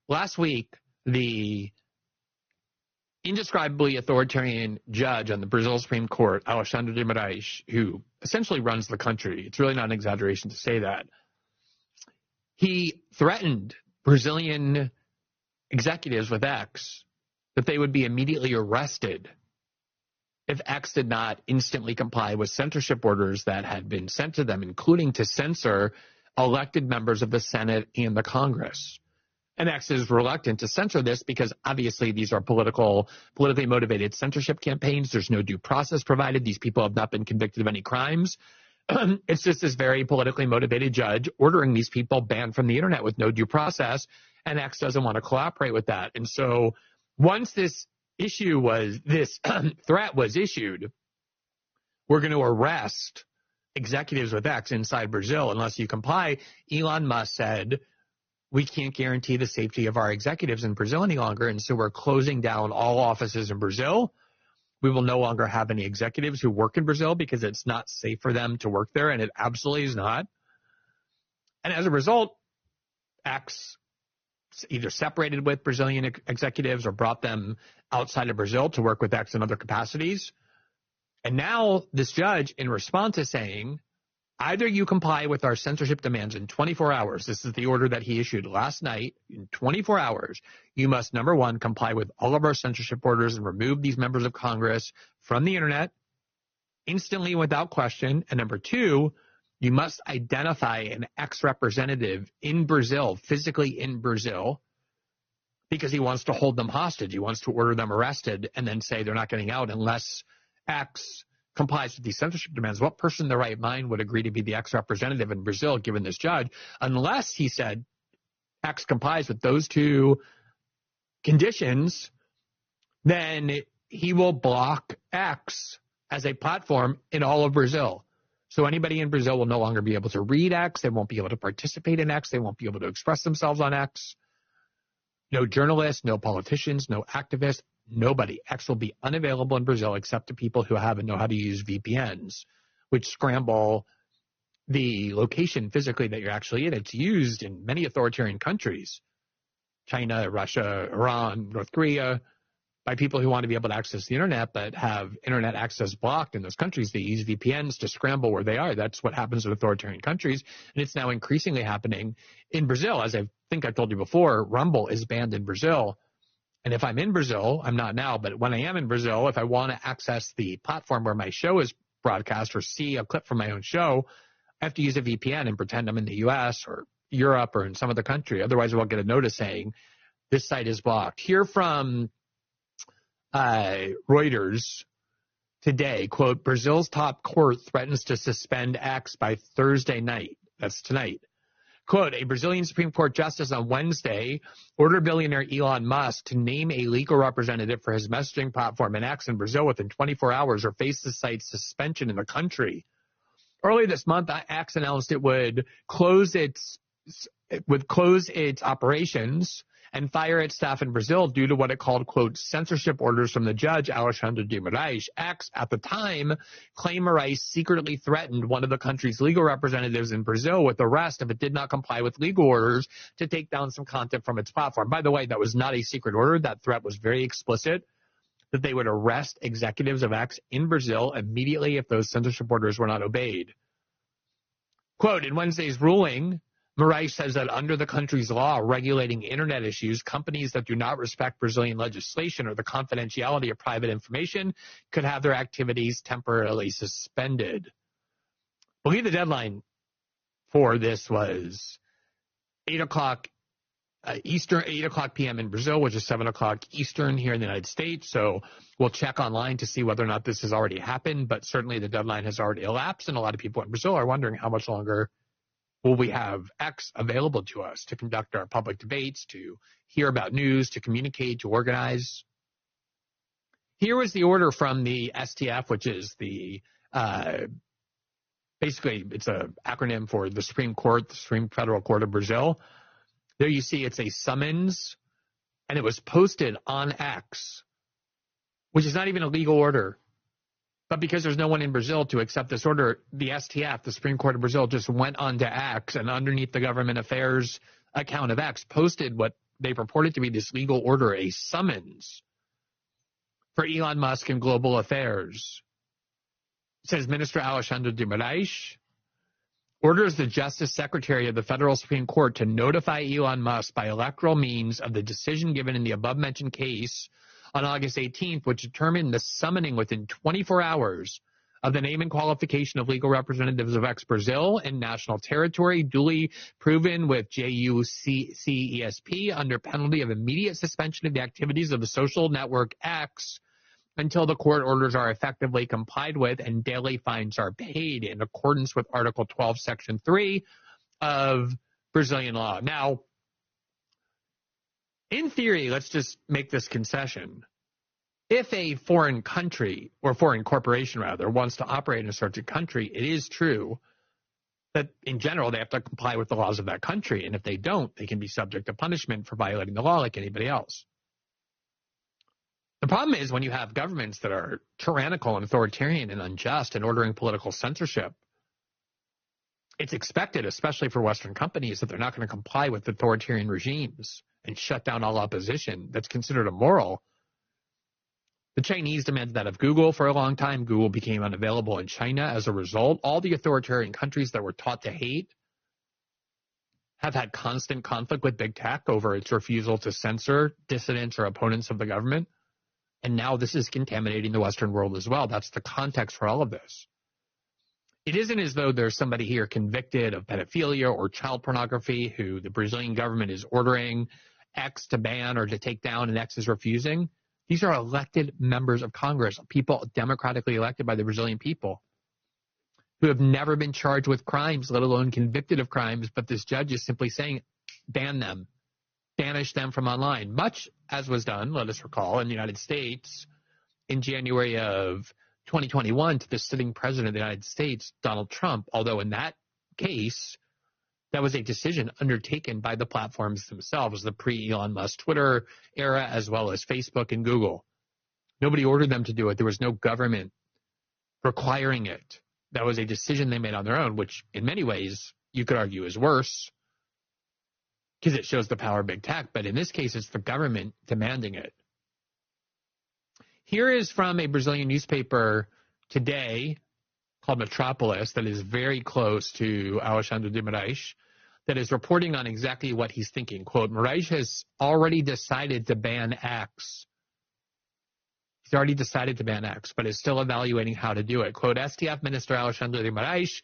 last week, the indescribably authoritarian judge on the Brazil Supreme Court, Alexandre de Moraes, who essentially runs the country, it's really not an exaggeration to say that, he threatened Brazilian executives with X that they would be immediately arrested if X did not instantly comply with censorship orders that had been sent to them, including to censor elected members of the Senate and the Congress. And X is reluctant to censor this because obviously these are politically motivated censorship campaigns. There's no due process provided. These people have not been convicted of any crimes. It's just this very politically motivated judge ordering these people banned from the internet with no due process, and X doesn't want to cooperate with that. And so once this threat was issued, we're going to arrest executives with X inside Brazil unless you comply. Elon Musk said, we can't guarantee the safety of our executives in Brazil any longer, and so we're closing down all offices in Brazil. We will no longer have any executives who work in Brazil because it's not safe for them to work there, and it absolutely is not. And as a result, X either separated with Brazilian executives or brought them outside of Brazil to work with X in other capacities. And now this judge, in response, is saying, either you comply with our censorship demands in 24 hours. This is the order that he issued last night. In 24 hours, you must, number one, comply with all of our censorship orders and remove these members of Congress from the internet instantly without question. And number two, you must identify an ex-representative in Brazil, physically in Brazil, because he wants to hold them hostage. He wants to order them arrested and then say they're not getting out unless X complies with these censorship demands. What person in their right mind would agree to be the ex-representative in Brazil, given this judge, unless he said X complies with those two conditions, then he will block X as a platform in all of Brazil. So anybody in Brazil will no longer be able to read X. They won't be able to participate in X. They won't be able to express themselves on X. No journalists, no politicians, no activists, nobody. X will be unavailable in Brazil except to people who have and know how to use VPNs, which scramble the location physically that you're actually in. It's used in many authoritarian countries, China, Russia, Iran, North Korea, by people who want to be able to access the internet but have internet access blocked in those countries. They use VPNs to scramble where they are. That's what happens in authoritarian countries, and it's now increasingly happening in Brazil. As I think I told you before, Rumble is banned in Brazil. And if I'm in Brazil, I'm not now, but when I am in Brazil, if I want to access the platform where my show is broadcast or see a clip from my own show, I have to use a VPN and pretend I'm in the US or Europe or in some other country. Otherwise, I won't get a notice saying this site is blocked. Here from Reuters today, quote, Brazil's top court threatens to suspend X by Thursday night. That's tonight. Quote, a Brazilian Supreme Court justice on Wednesday ordered billionaire Elon Musk to name a legal representative for his messaging platform in X in Brazil within 24 hours or face the site's suspension in the country. Earlier this month, X announced it would close its operations and fire its staff in Brazil due to what it called, quote, censorship orders from the judge, Alexandre de Moraes. X, at the time, claimed Moraes secretly threatened one of the country's legal representatives in Brazil with arrest if it did not comply with legal orders to take down some content from its platform. By the way, that was not a secret order. That threat was very explicit, that they would arrest executives of X in Brazil immediately if those censorship orders were not obeyed. Quote, in Wednesday's ruling, Moraes says that under the country's law regulating internet issues, companies that do not respect Brazilian legislation or the confidentiality of private information could have their activities temporarily suspended. I believe the deadline for this was 8 o'clock Eastern, 8 o'clock p.m. in Brazil, which is 7 o'clock Eastern here in the United States. So we'll check online to see whether or not this has already happened, but certainly the deadline has already elapsed, and a lot of people in Brazil are wondering how much longer will we have X available to us to conduct our public debates, to hear about news, to communicate, to organize. Here was the order from the STF, which is the basically it's an acronym for the Supreme Court, the Supreme Federal Court of Brazil. There you see it's a summons, and it was posted on X, which is not even a legal order. But because there's no one in Brazil to accept this order, the STF, the Supreme Court of Brazil, just went on to X and underneath the government affairs account of X, posted what they purported to be this legal order, a summons for Elon Musk and global affairs. Says Minister Alexandre de Moraes orders the Justice Secretary of the Federal Supreme Court to notify Elon Musk by electoral means of the decision given in the above-mentioned case on August 18th, which determined the summoning within 24 hours of the name and qualification of legal representatives of ex-Brazil and national territory, duly proven with JUCESP under penalty of immediate suspension of the activities of the social network X until the court orders are effectively complied with and daily fines are paid in accordance with Article 12, Section 3 of Brazilian law. Now, in theory, let's just make this concession. If a foreign country, or foreign corporation rather, wants to operate in a certain country, it is true that in general they have to comply with the laws of that country. And if they don't, they can be subject to punishment for violating the law like anybody else. The problem is when you have governments that are tyrannical and authoritarian and unjust and ordering political censorship, it's expected, especially for Western companies, that they're not going to comply with authoritarian regimes and shut down all opposition that's considered immoral. The Chinese demanded that of Google for a long time. Google became unavailable in China as a result. All the authoritarian countries that were taught to hate have had constant conflict with big tech over its refusal to censor dissidents or opponents of the government. And now this is contaminating the Western world as well. That's the context for all of this. It isn't as though there's somebody here convicted of pedophilia or child pornography who the Brazilian government is ordering X to ban or to take down and X is refusing. These are elected members of Congress, people democratically elected by the Brazilian people who have never been charged with crimes, let alone convicted of crimes. But this judge is simply saying, ban them, banish them from online, much as was done, let us recall, in the United States in January of 2021 to the sitting president of the United States, Donald Trump, although in that case, that was a decision undertaken by the platforms themselves, the pre-Elon Musk Twitter era, as well as Facebook and Google. Nobody ordered them to do it. There was no government requiring it. That was a decision they made on their own, which in many ways you could argue is worse because it shows the power of big tech. But in this case, it's the government demanding it. Here is from a Brazilian newspaper today called Metropolis that is very close to Alexandre de Moraes, that is reporting on exactly what he's thinking. Quote, Moraes has already decided to ban X. He's already decided to ban X, but is still evaluating how to do it. Quote, STF Minister Alexandre de Moraes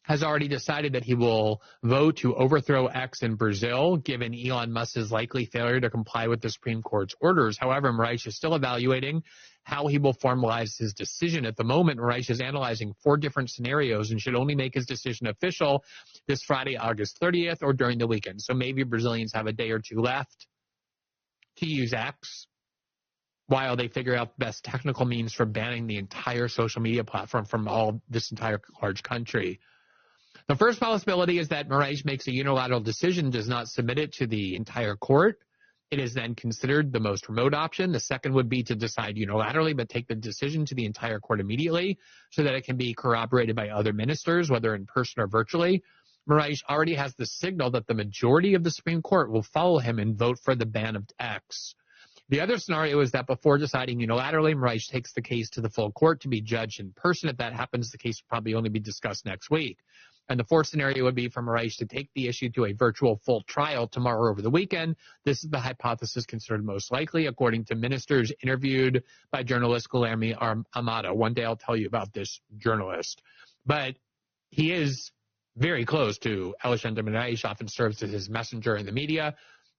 has already decided that he will vote to overthrow X in Brazil, given Elon Musk's likely failure to comply with the Supreme Court's orders. However, Moraes is still evaluating how he will formalize his decision. At the moment, Moraes is analyzing 4 different scenarios and should only make his decision official this Friday, August 30th, or during the weekend. So maybe Brazilians have a day or two left to use X while they figure out the best technical means for banning the entire social media platform from all this entire large country. The first possibility is that Moraes makes a unilateral decision, does not submit it to the entire court. It is then considered the most remote option. The second would be to decide unilaterally, but take the decision to the entire court immediately so that it can be corroborated by other ministers, whether in person or virtually. Moraes already has the signal that the majority of the Supreme Court will follow him and vote for the ban of X. The other scenario is that before deciding unilaterally, Moraes takes the case to the full court to be judged in person. If that happens, the case will probably only be discussed next week. And the fourth scenario would be for Moraes to take the issue to a virtual full trial tomorrow or over the weekend. This is the hypothesis considered most likely, according to ministers interviewed by journalist Guilherme Amado. One day I'll tell you about this journalist. But he is very close to Alexandre de Moraes, often serves as his messenger in the media,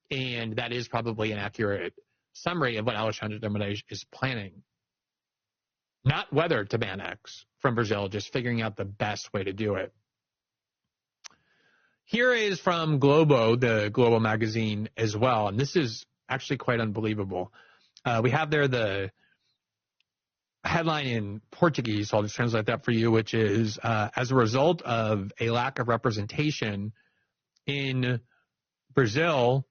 and that is probably an accurate summary of what Alexandre de Moraes is planning. Not whether to ban X from Brazil, just figuring out the best way to do it. Here is from Globo, the Global magazine as well, and this is actually quite unbelievable. We have there the headline in Portuguese, so I'll just translate that for you, which is, as a result of a lack of representation in Brazil,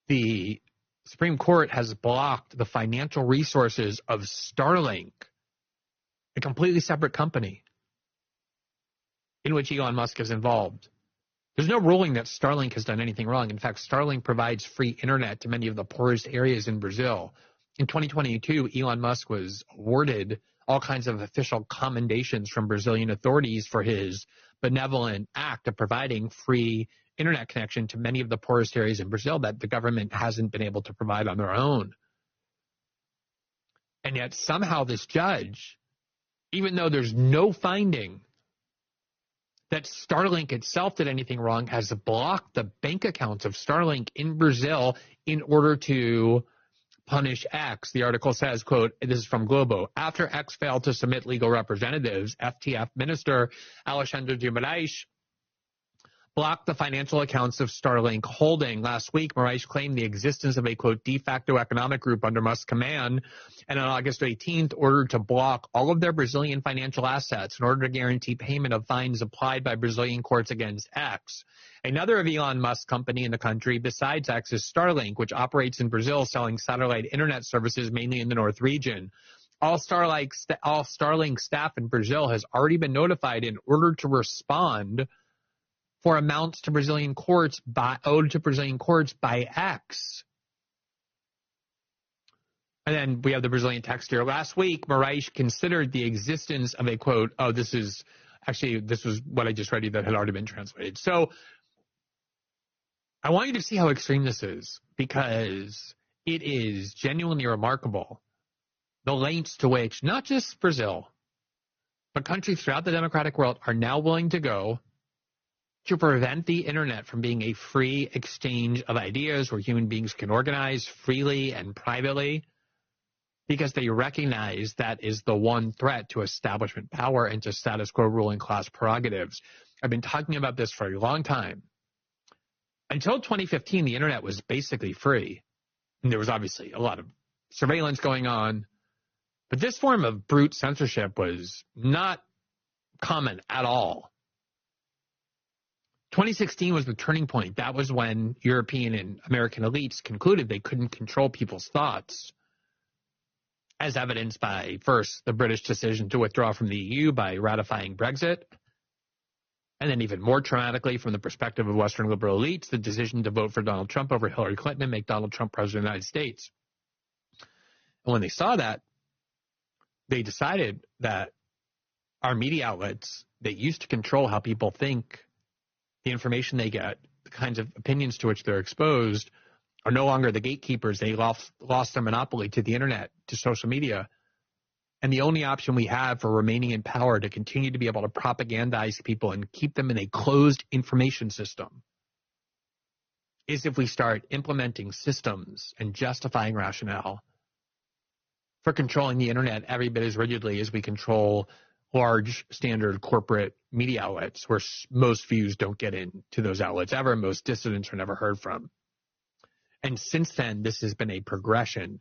the Supreme Court has blocked the financial resources of Starlink, a completely separate company in which Elon Musk is involved. There's no ruling that Starlink has done anything wrong. In fact, Starlink provides free internet to many of the poorest areas in Brazil. In 2022, Elon Musk was awarded all kinds of official commendations from Brazilian authorities for his benevolent act of providing free internet connection to many of the poorest areas in Brazil that the government hasn't been able to provide on their own. And yet somehow this judge, even though there's no finding that Starlink itself did anything wrong, has blocked the bank accounts of Starlink in Brazil in order to punish X. The article says, quote, this is from Globo, after X failed to submit legal representatives, FTF Minister Alexandre de Moraes blocked the financial accounts of Starlink Holding. Last week, Moraes claimed the existence of a, quote, de facto economic group under Musk's command, and on August 18th, ordered to block all of their Brazilian financial assets in order to guarantee payment of fines applied by Brazilian courts against X. Another of Elon Musk's company in the country besides X is Starlink, which operates in Brazil selling satellite internet services mainly in the North region. All Starlink staff in Brazil has already been notified in order to respond for amounts to Brazilian courts owed to Brazilian courts by X. And then we have the Brazilian text here. Last week, Moraes considered the existence of a, quote, this was what I just read you that had already been translated. So I want you to see how extreme this is, because it is genuinely remarkable the lengths to which not just Brazil, but countries throughout the democratic world are now willing to go to prevent the internet from being a free exchange of ideas where human beings can organize freely and privately, because they recognize that is the one threat to establishment power and to status quo ruling class prerogatives. I've been talking about this for a long time. Until 2015, the internet was basically free. And there was obviously a lot of surveillance going on. But this form of brute censorship was not common at all. 2016 was the turning point. That was when European and American elites concluded they couldn't control people's thoughts, as evidenced by, first, the British decision to withdraw from the EU by ratifying Brexit, and then even more traumatically, from the perspective of Western liberal elites, the decision to vote for Donald Trump over Hillary Clinton and make Donald Trump president of the United States. And when they saw that, they decided that our media outlets that used to control how people think, the information they get, the kinds of opinions to which they're exposed, are no longer the gatekeepers. They lost their monopoly to the internet, to social media. And the only option we have for remaining in power to continue to be able to propagandize people and keep them in a closed information system is if we start implementing systems and justifying rationale for controlling the internet every bit as rigidly as we control large standard corporate media outlets, where most views don't get into those outlets ever. Most dissidents are never heard from. And since then, this has been a progression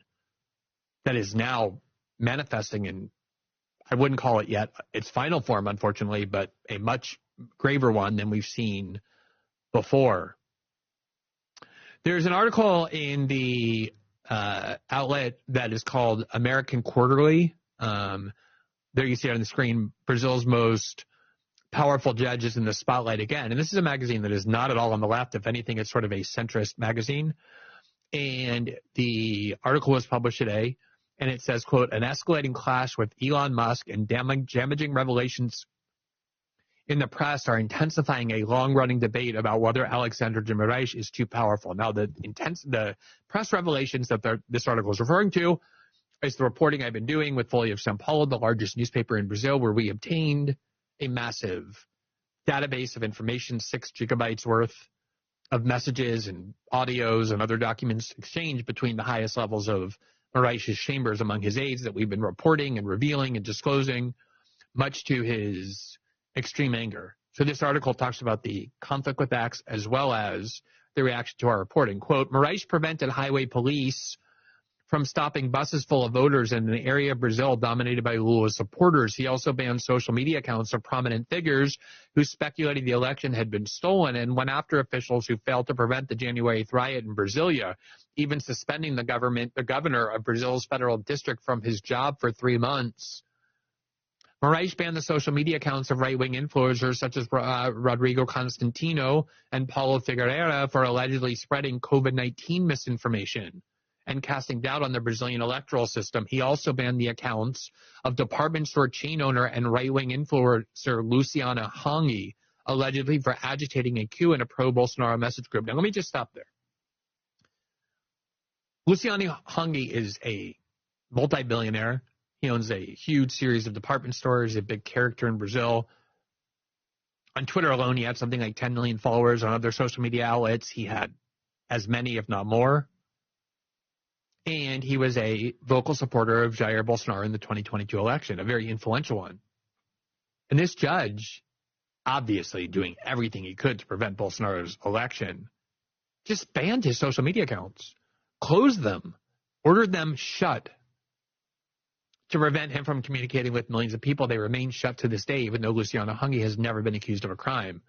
that is now manifesting in, I wouldn't call it yet its final form, unfortunately, but a much graver one than we've seen before. There's an article in the outlet that is called American Quarterly. There you see it on the screen, Brazil's most powerful judges in the spotlight again. And this is a magazine that is not at all on the left. If anything, it's sort of a centrist magazine. And the article was published today, and it says, quote, an escalating clash with Elon Musk and damaging revelations in the press are intensifying a long-running debate about whether Alexandre de Moraes is too powerful. Now, the press revelations that this article is referring to is the reporting I've been doing with Folha of São Paulo, the largest newspaper in Brazil, where we obtained a massive database of information, 6 gigabytes worth of messages and audios and other documents exchanged between the highest levels of Moraes' chambers among his aides that we've been reporting and revealing and disclosing, much to his extreme anger. So this article talks about the conflict with X as well as the reaction to our reporting. Quote, Moraes prevented highway police from stopping buses full of voters in an area of Brazil dominated by Lula's supporters. He also banned social media accounts of prominent figures who speculated the election had been stolen and went after officials who failed to prevent the January 8th riot in Brasilia, even suspending the governor of Brazil's federal district from his job for 3 months. Moraes banned the social media accounts of right-wing influencers such as Rodrigo Constantino and Paulo Figueira for allegedly spreading COVID-19 misinformation and casting doubt on the Brazilian electoral system. He also banned the accounts of department store chain owner and right-wing influencer Luciana Hang, allegedly for agitating a coup in a pro-Bolsonaro message group. Now, let me just stop there. Luciana Hang is a multi-billionaire. He owns a huge series of department stores, a big character in Brazil. On Twitter alone, he had something like 10 million followers. On other social media outlets, he had as many, if not more. And he was a vocal supporter of Jair Bolsonaro in the 2022 election, a very influential one. And this judge, obviously doing everything he could to prevent Bolsonaro's election, just banned his social media accounts, closed them, ordered them shut to prevent him from communicating with millions of people. They remain shut to this day, even though Luciana Hang has never been accused of a crime.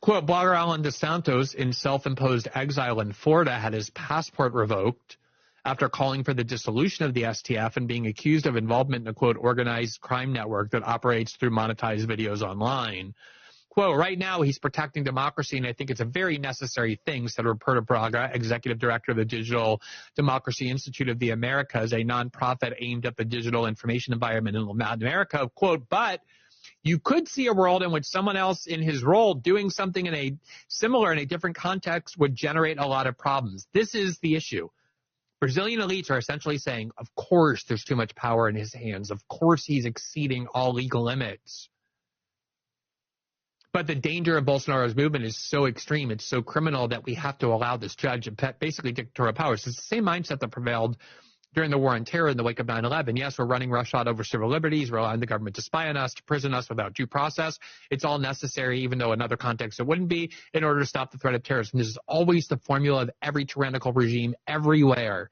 Quote, blogger Alan dos Santos, in self-imposed exile in Florida, had his passport revoked after calling for the dissolution of the STF and being accused of involvement in a, quote, organized crime network that operates through monetized videos online. Quote, right now he's protecting democracy, and I think it's a very necessary thing, said Roberto Braga, executive director of the Digital Democracy Institute of the Americas, a nonprofit aimed at the digital information environment in Latin America. Quote, but you could see a world in which someone else in his role doing something in a similar, in a different context would generate a lot of problems. This is the issue. Brazilian elites are essentially saying, of course there's too much power in his hands. Of course he's exceeding all legal limits. But the danger of Bolsonaro's movement is so extreme, it's so criminal that we have to allow this judge basically dictatorial powers. It's the same mindset that prevailed during the war on terror in the wake of 9/11. Yes, we're running roughshod over civil liberties. We're allowing the government to spy on us, to prison us without due process. It's all necessary, even though in other contexts it wouldn't be, in order to stop the threat of terrorism. This is always the formula of every tyrannical regime everywhere.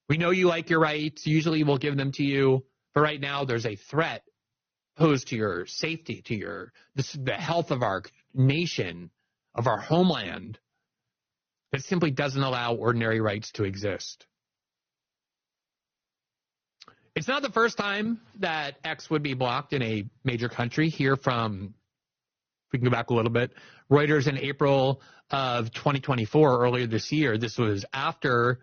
We know you like your rights. Usually we'll give them to you. But right now there's a threat posed to your safety, to the health of our nation, of our homeland, that simply doesn't allow ordinary rights to exist. It's not the first time that X would be blocked in a major country. Here from, if we can go back a little bit, Reuters in April of 2024, earlier this year, this was after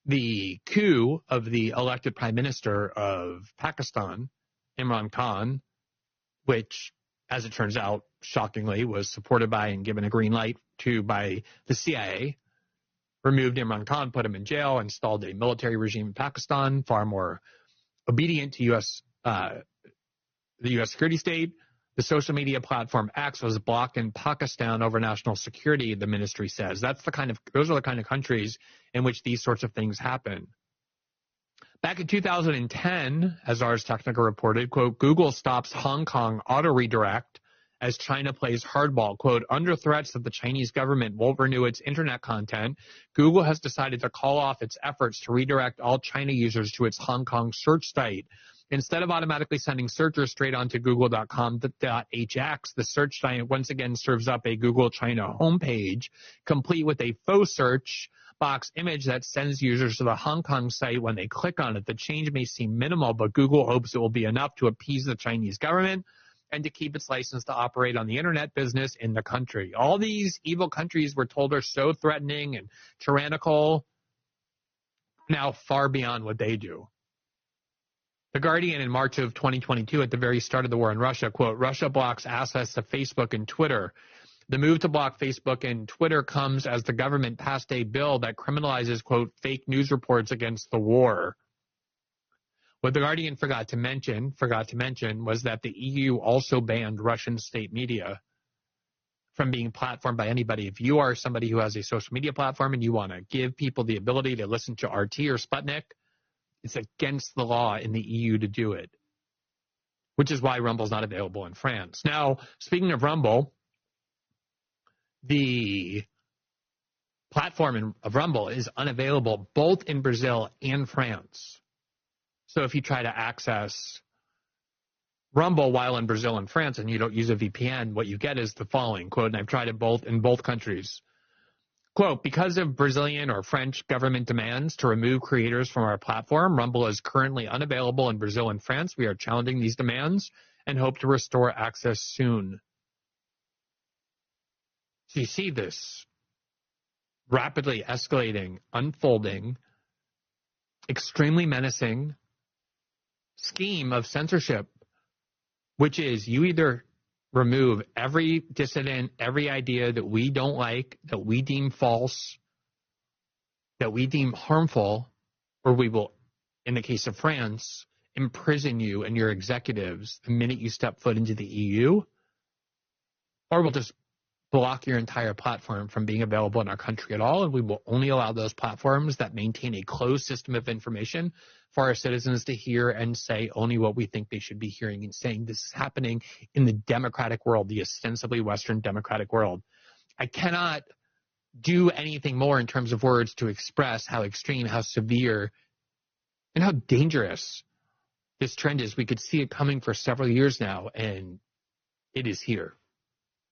the coup of the elected prime minister of Pakistan, Imran Khan, which, as it turns out, shockingly, was supported by and given a green light to by the CIA, removed Imran Khan, put him in jail, installed a military regime in Pakistan, far more obedient to the U.S. security state. The social media platform X was blocked in Pakistan over national security, the ministry says. Those are the kind of countries in which these sorts of things happen. Back in 2010, as Ars Technica reported, quote, Google stops Hong Kong auto redirect as China plays hardball. Quote, under threats that the Chinese government won't renew its internet content, Google has decided to call off its efforts to redirect all China users to its Hong Kong search site. Instead of automatically sending searchers straight onto google.com.hx, the search site once again serves up a Google China homepage, complete with a faux search box image that sends users to the Hong Kong site when they click on it. The change may seem minimal, but Google hopes it will be enough to appease the Chinese government and to keep its license to operate on the internet business in the country. All these evil countries we're told are so threatening and tyrannical, now far beyond what they do. The Guardian in March of 2022, at the very start of the war in Russia, quote, Russia blocks access to Facebook and Twitter. The move to block Facebook and Twitter comes as the government passed a bill that criminalizes, quote, fake news reports against the war. What the Guardian forgot to mention was that the EU also banned Russian state media from being platformed by anybody. If you are somebody who has a social media platform and you want to give people the ability to listen to RT or Sputnik, it's against the law in the EU to do it, which is why Rumble's not available in France. Now, speaking of Rumble, the platform of Rumble is unavailable both in Brazil and France. So if you try to access Rumble while in Brazil and France and you don't use a VPN, what you get is the following, quote, and I've tried it in both countries. Quote, because of Brazilian or French government demands to remove creators from our platform, Rumble is currently unavailable in Brazil and France. We are challenging these demands and hope to restore access soon. So you see this rapidly escalating, unfolding, extremely menacing scheme of censorship, which is you either remove every dissident, every idea that we don't like, that we deem false, that we deem harmful, or we will, in the case of France, imprison you and your executives the minute you step foot into the EU, or we'll just block your entire platform from being available in our country at all, and we will only allow those platforms that maintain a closed system of information for our citizens to hear and say only what we think they should be hearing and saying. This is happening in the democratic world, the ostensibly Western democratic world. I cannot do anything more in terms of words to express how extreme, how severe, and how dangerous this trend is. We could see it coming for several years now, and it is here.